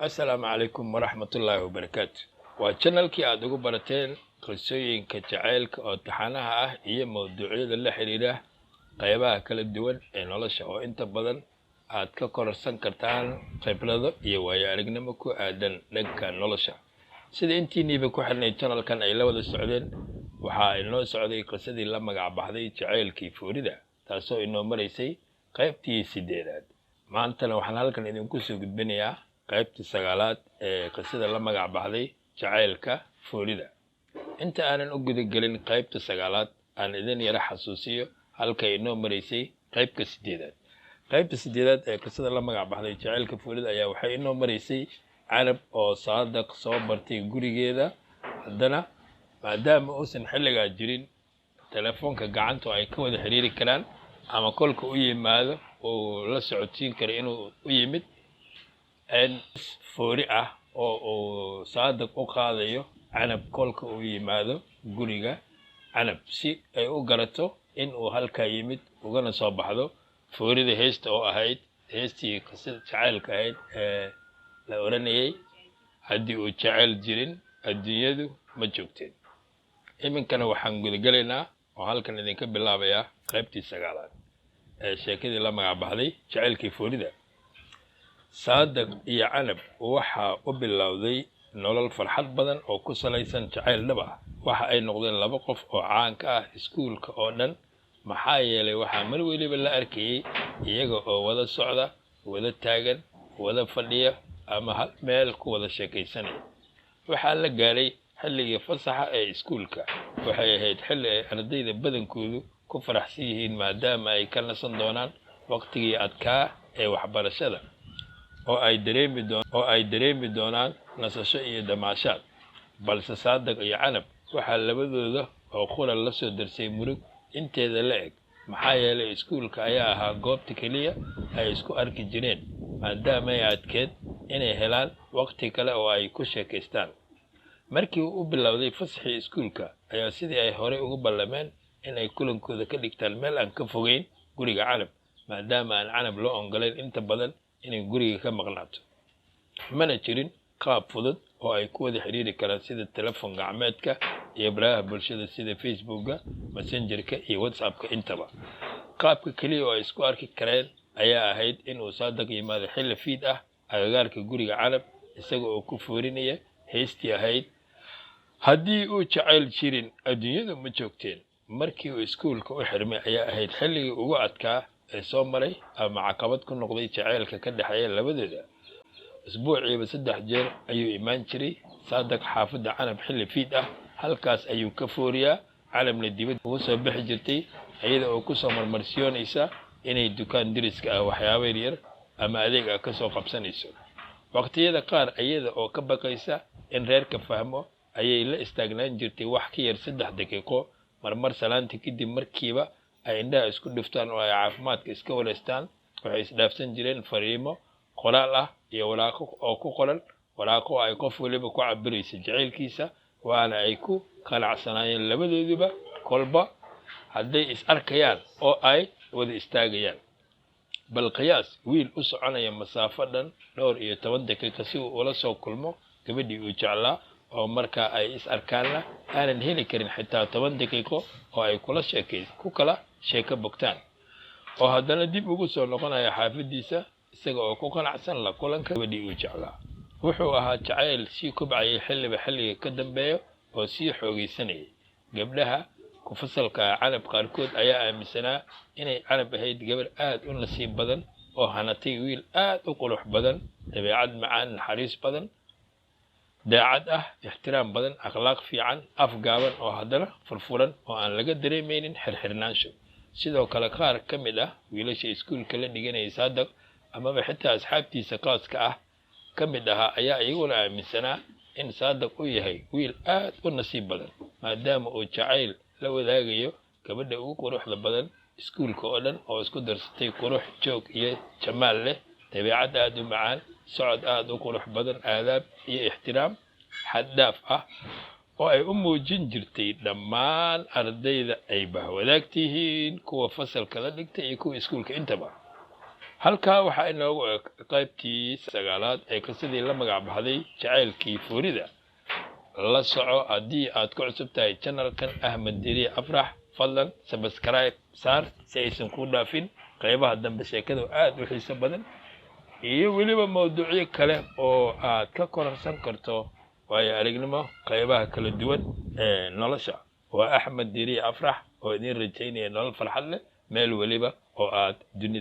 السلام عليكم ورحمة الله وبركاته وشانلكي aad ugu barateen qisooyinka jaceylka oo taxanaha ah iyo mawduucyada la xiriira qaybaha kala duwan ee nolosha oo inta badan aad ka kororsan kartaan khibrado iyo waayo aragnimo ku aadan dhanka nolosha sida intiiniiba ku xirnay channelkan ay la wada socdeen waxa ay noo socday qisadii la magac baxday jaceylkii Fuurida taasoo inoo maraysay qaybtii 8aad maantana waxaan halkan idinku soo gudbinayaa qaybtii 9aad ee qisada la magac baxday jaceylka Fuurida inta aanan u gudagelin qaybta 9aad aan idin yara xasuusiyo halka inoo maraysay qaybta 8aad qaybta 8aad ee qisada la magac baxday jaceylka Fuurida ayaa waxay inoo maraysay Canab oo Saadaq soo bartay gurigeeda haddana maadaama uusan xilliga jirin telefoonka gacanta ay ka wada xiriiri karaan ama kolka u yimaado oo la socodsiin karo inuu u yimid Fuuri ah oo Saadaq u qaadayo Canab kolka uu yimaado guriga Canab si ay u garato in uu halka yimid ugana soo baxdo Fuurida heesta oo ahayd heestii qisada jaceylka ahayd la oranayay haddii uu jaceyl jirin adduunyadu ma joogteen iminkana waxaan gudagalaynaa oo halkan idinka bilaabayaa qaybtii 9aad ee sheekadii la magac baxday jaceylkii Fuurida Saadaq iyo Canab waxa u bilowday nolol farxad badan oo ku salaysan jaceyl dhab ah waxa ay noqdeen laba qof oo caan ka ah iskuulka oo dhan maxaa yeelay waxa mar waliba la arkayay iyaga oo wada socda wada taagan wada fadhiya ama hal meel ku wada sheekaysanay waxa la gaaray xilligii fasaxa ee iskuulka waxay ahayd xilli ay ardayda badankoodu ku faraxsan yihiin maadaama ay ka nasan doonaan waqtigii adkaa ee waxbarashada oo ay dareemi doonaan nasasho iyo damaashaad balse Saadaq iyo Canab waxa labadooda oo qura la soo darsay murug inteeda la eg maxaa yeelay iskuulka ayaa ahaa goobta kaliya ay isku arki jireen maadaama ay adkeed inay helaan waqti kale oo ay ku sheekaystaan markii uu bilowday fasaxii iskuulka ayaa sidii ay hore ugu ballameen in ay kulankooda ka dhigtaan meel aan ka fogeyn guriga Canab maadaama aan Canab loo ongolayn inta badan inay guriga ka maqnaato mana jirin qaab fudud oo ay ku wada xiriiri karaan sida telefoon gacmeedka iyo baraha bulshada sida Facebooka Messengerka iyo WhatsAppka intaba qaabka kaliya oo ay isku arki kareen ayaa ahayd in uu Saadaq yimaado xilli fiid ah agagaarka guriga Canab isaga oo ku foorinaya heestii ahayd haddii uu jaceyl jirin adduunyadu ma joogteen markii uu iskuulka u xirmay ayaa ahayd xilligii ugu adkaa ee soo maray ama caqabad ku noqday jaceylka ka dhaxeeya labadooda isbuuciiba 3 jeer ayuu imaan jiray Saadaq xaafadda Canab xilli fiid ah halkaas ayuu ka fooriyaa Canabna dibad ugu soo bixi jirtay iyada oo ku soo marmarsiyoonaysa inay dukaan diriska ah waxyaabo yar ama adeeg ah ka soo qabsanayso waqtiyada qaar iyada oo ka baqaysa in reerka fahmo ayay la istaagnaan jirtay wax ka yar 3 daqiiqo marmar salaanti kadib markiiba ay indhaha isku dhiftaan oo ay caafimaadka iska wareystaan waxay isdhaafsan jireen fariimo qoraal ah iyo waraaqo oo ku qoran waraaqo ay qof waliba ku cabiraysa jaceylkiisa waana ay ku qanacsanaayeen labadooduba kolba hadday is arkayaan oo ay wada istaagayaan bal qiyaas wiil u soconaya masaafo dhan dhowr iyo 10 daqiiqo si uu ula soo kulmo gabadhii uu jeclaa oo marka ay is arkaanna aanan heli karin xitaa 10 daqiiqo oo ay kula sheeko bogtaan oo haddana dib ugu soo noqonaya xaafadiisa isaga oo ku qanacsan la kulanka gabadhii uu jeclaa wuxuu ahaa jaceyl si kubcayay xilliga ka dambeeyo oo si xoogaysanayay gabdhaha ku fasalka Canab qaarkood ayaa aaminsanaa inay Canab ahayd gabar aad u nasiib badan oo hanatay wiil aad u qurux badan dabeecad macaan naxariis badan daacad ah ixtiraam badan akhlaaq fiican afgaaban oo haddana furfuran oo aan laga dareemaynin xirxirnaansho sidoo kale qaar ka mid ah wiilasha iskuulka la dhiganayay Saadaq ama xitaa asxaabtiisa qaaska ah ka mid ahaa ayaa iyaguna aaminsanaa in Saadaq uu yahay wiil aad u nasiib badan maadaama uu jaceyl la wadaagayo gabadha ugu quruxda badan iskuulka oo dhan oo isku darsatay qurux joog iyo jamaal leh dabeecad aad u macaan socod aad u qurux badan aadaab iyo ixtiraam xad dhaaf ah oo ay u muujin jirtay dhammaan ardayda ay bahwadaagtihiin kuwa fasalka la dhigtay iyo kuwa iskuulka intaba halkaa waxaa inoogu eg qaybtii sagaalaad ee qisadii la magac baxday jacaylkii foorida. la soco haddii aad ku cusub tahay channelkan Ahmed Diri Afrax, fadlan subscribe saar si aysan ku dhaafin qaybaha dambe sheekadu aad u xiiso badan iyo weliba mawduucyo kale oo aad ka kororsan karto waayo aragnimo qaybaha kala duwan ee nolosha. waa Ahmed Diri Afrax oo idin rajaynaya nolol farxad leh meel waliba oo aad dunida